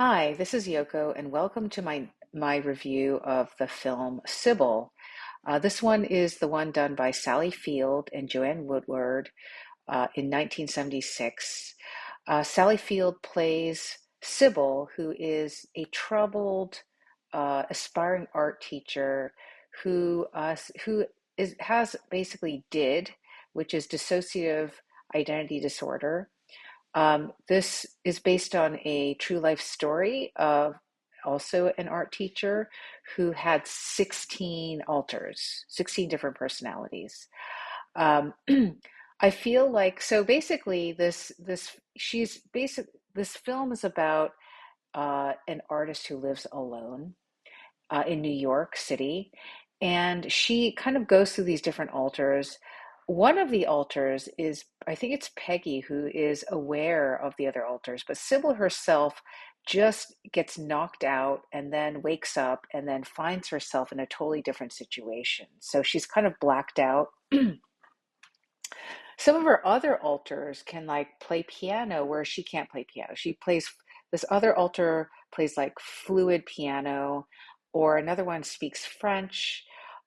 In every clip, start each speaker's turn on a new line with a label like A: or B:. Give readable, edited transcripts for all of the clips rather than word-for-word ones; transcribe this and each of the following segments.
A: Hi, this is Yoko, and welcome to my review of the film Sybil. This one is the one done by Sally Field and Joanne Woodward in 1976. Sally Field plays Sybil, who is a troubled, aspiring art teacher who has basically which is dissociative identity disorder. This is based on a true life story of also an art teacher who had 16 alters, 16 different personalities. Um, I feel like so basically this film is about an artist who lives alone in New York City, and she kind of goes through these different alters. One of the alters is, I think it's Peggy, who is aware of the other alters, but Sybil herself just gets knocked out and then wakes up and then finds herself in a totally different situation. So she's kind of blacked out. Some of her other alters can like play piano where she can't play piano. This other alter plays like fluid piano, or another one speaks French.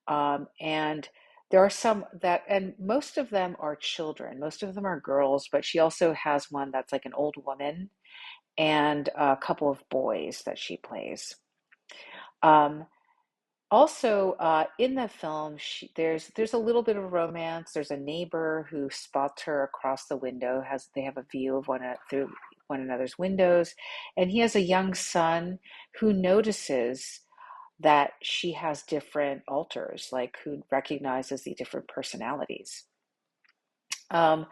A: And there are some that, and most of them are children, most of them are girls, but she also has one that's like an old woman and a couple of boys that she plays. Um, in the film, there's a little bit of romance. There's a neighbor who spots her across the window. Has They have a view of through one another's windows, and he has a young son who notices that she has different alters, like who recognizes the different personalities. Um,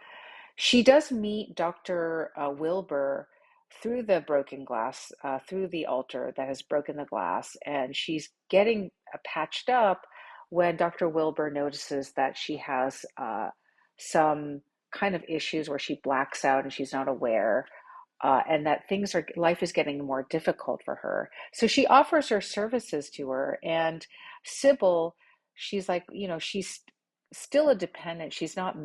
A: she does meet Dr. Wilbur through the broken glass, through the altar that has broken the glass, and she's getting patched up when Dr. Wilbur notices that she has some kind of issues where she blacks out and she's not aware, and that life is getting more difficult for her. So she offers her services to her, and Sybil, she's like, she's still a dependent. She's not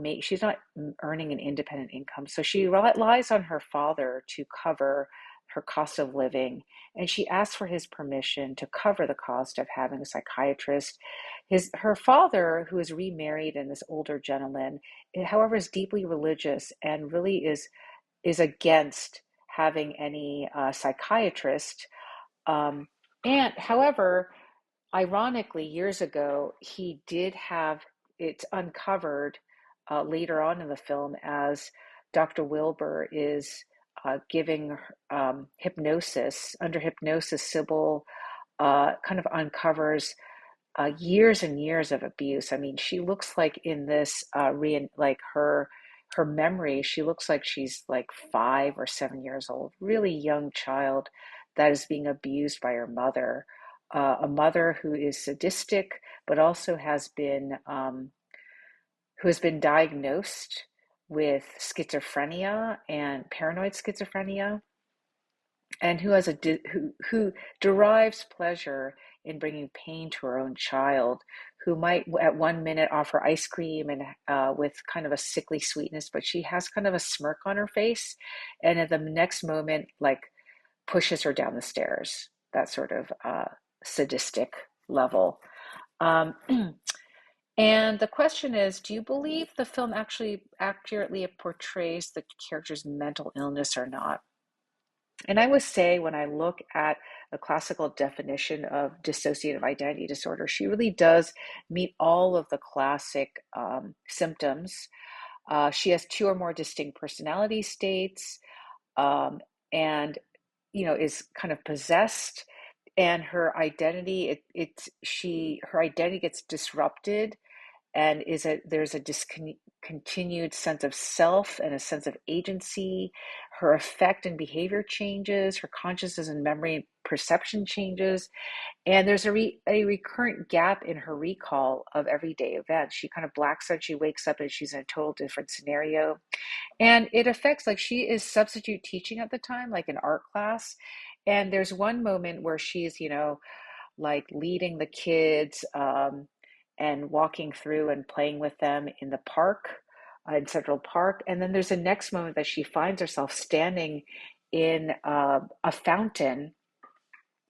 A: earning an independent income, so she relies on her father to cover her cost of living, and she asks for his permission to cover the cost of having a psychiatrist. Her father, who is remarried and this older gentleman, however, is deeply religious and really is against having any psychiatrist. Um, and however, ironically, years ago, he did have it's uncovered later on in the film as Dr. Wilbur is giving hypnosis. Under hypnosis, Sybil kind of uncovers years and years of abuse. I mean, she looks like in this like her memory, she looks like she's like 5 or 7 years old, really young child that is being abused by her mother, a mother who is sadistic, but also who has been diagnosed with schizophrenia and paranoid schizophrenia, and who derives pleasure in bringing pain to her own child, who might at one minute offer ice cream and with kind of a sickly sweetness, but she has kind of a smirk on her face, and at the next moment, like pushes her down the stairs. That sort of sadistic level. Um, and the question is, do you believe the film actually accurately portrays the character's mental illness or not? And I would say when I look at the classical definition of dissociative identity disorder, she really does meet all of the classic symptoms. She has two or more distinct personality states, um, and is kind of possessed, and her identity gets disrupted, and there's a discontinued sense of self and a sense of agency. Her affect and behavior changes, her consciousness and memory and perception changes, and there's a recurrent gap in her recall of everyday events. She kind of blacks out, she wakes up and she's in a total different scenario, and it affects, like, she is substitute teaching at the time, like an art class, and there's one moment where she's like leading the kids, and walking through and playing with them in the park, in Central Park. And then there's a next moment that she finds herself standing in a fountain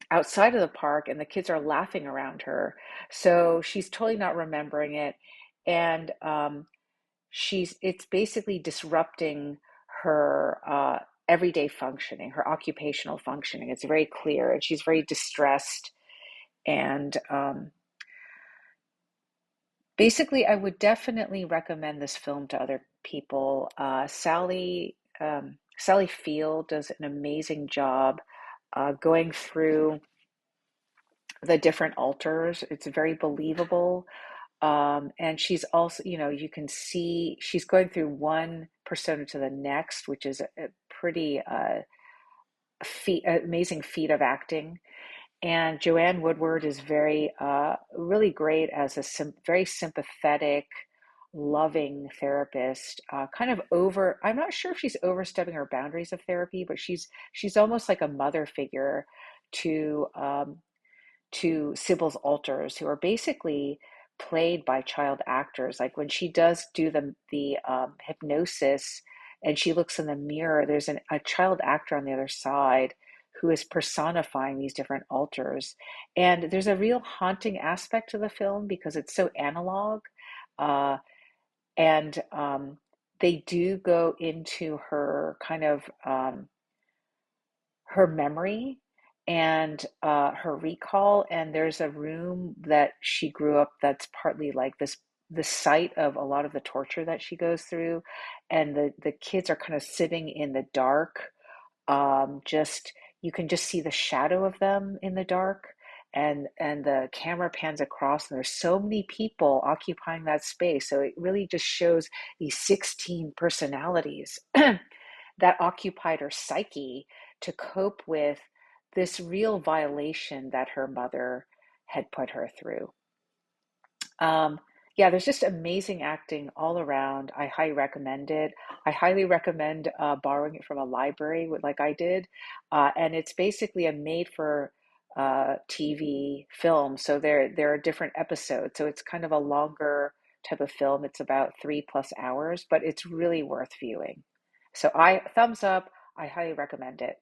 A: outside of the park, and the kids are laughing around her. So she's totally not remembering it. And it's basically disrupting her everyday functioning, her occupational functioning. It's very clear, and she's very distressed. And basically, I would definitely recommend this film to other people. Sally Field does an amazing job going through the different alters. It's very believable. And she's also, you can see she's going through one persona to the next, which is a pretty amazing feat of acting. And Joanne Woodward is really great as a very sympathetic, loving therapist. Kind of I'm not sure if she's overstepping her boundaries of therapy, but she's almost like a mother figure to Sybil's alters, who are basically played by child actors. Like when she does do the hypnosis and she looks in the mirror, there's a child actor on the other side who is personifying these different alters. And there's a real haunting aspect to the film because it's so analog. Uh, and they do go into her kind of her memory and her recall. And there's a room that she grew up that's partly like the site of a lot of the torture that she goes through. And the kids are kind of sitting in the dark. Just you can just see the shadow of them in the dark. And the camera pans across, and there's so many people occupying that space. So it really just shows these 16 personalities that occupied her psyche to cope with this real violation that her mother had put her through. Um, yeah, there's just amazing acting all around. I highly recommend it. I highly recommend borrowing it from a library, like I did. And it's basically a made for TV film. So there are different episodes. So it's kind of a longer type of film. It's about 3+ hours, but it's really worth viewing. So thumbs up. I highly recommend it.